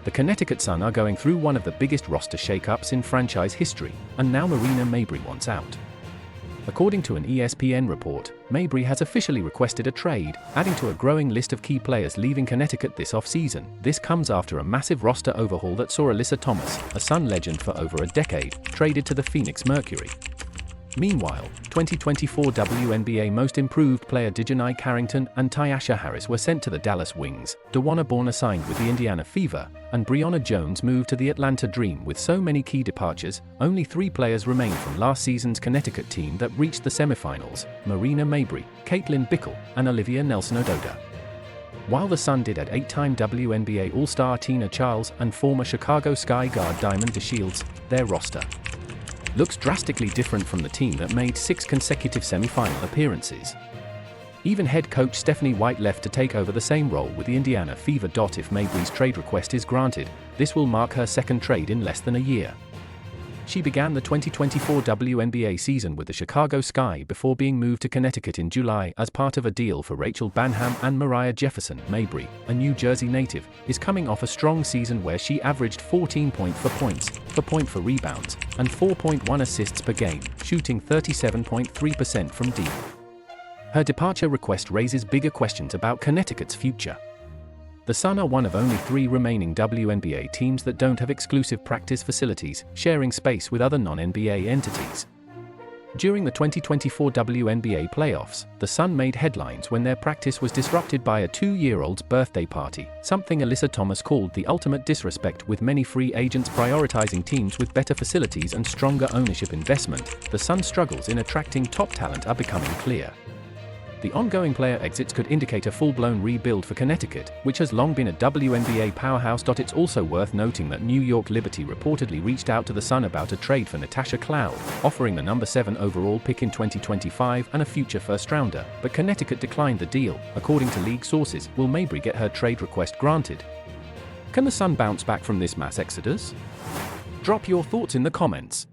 The Connecticut Sun are going through one of the biggest roster shakeups in franchise history, and now Marina Mabrey wants out. According to an ESPN report, Mabrey has officially requested a trade, adding to a growing list of key players leaving Connecticut this offseason. This comes after a massive roster overhaul that saw Alyssa Thomas, a Sun legend for over a decade, traded to the Phoenix Mercury. Meanwhile, 2024 WNBA Most Improved player Dejanai Carrington and Tyasha Harris were sent to the Dallas Wings, DeWanna Bourne assigned with the Indiana Fever, and Breonna Jones moved to the Atlanta Dream. With so many key departures, only 3 players remain from last season's Connecticut team that reached the semifinals: Marina Mabrey, Caitlin Bickle, and Olivia Nelson-Ododa. While the Sun did add 8-time WNBA All-Star Tina Charles and former Chicago Sky guard Diamond DeShields, their roster looks drastically different from the team that made 6 consecutive semifinal appearances. Even head coach Stephanie White left to take over the same role with the Indiana Fever. If Mabrey's trade request is granted, this will mark her second trade in less than a year. She began the 2024 WNBA season with the Chicago Sky before being moved to Connecticut in July as part of a deal for Rachel Banham and Mariah Jefferson. Mabrey, a New Jersey native, is coming off a strong season where she averaged 14 points for rebounds, and 4.1 assists per game, shooting 37.3% from deep. Her departure request raises bigger questions about Connecticut's future. The Sun are one of only 3 remaining WNBA teams that don't have exclusive practice facilities, sharing space with other non-NBA entities. During the 2024 WNBA playoffs, the Sun made headlines when their practice was disrupted by a 2-year-old's birthday party, something Alyssa Thomas called the ultimate disrespect. With many free agents prioritizing teams with better facilities and stronger ownership investment, the Sun's struggles in attracting top talent are becoming clear. The ongoing player exits could indicate a full-blown rebuild for Connecticut, which has long been a WNBA powerhouse. It's also worth noting that New York Liberty reportedly reached out to the Sun about a trade for Natasha Cloud, offering the number 7 overall pick in 2025 and a future first-rounder, but Connecticut declined the deal. According to league sources, will Mabrey get her trade request granted? Can the Sun bounce back from this mass exodus? Drop your thoughts in the comments.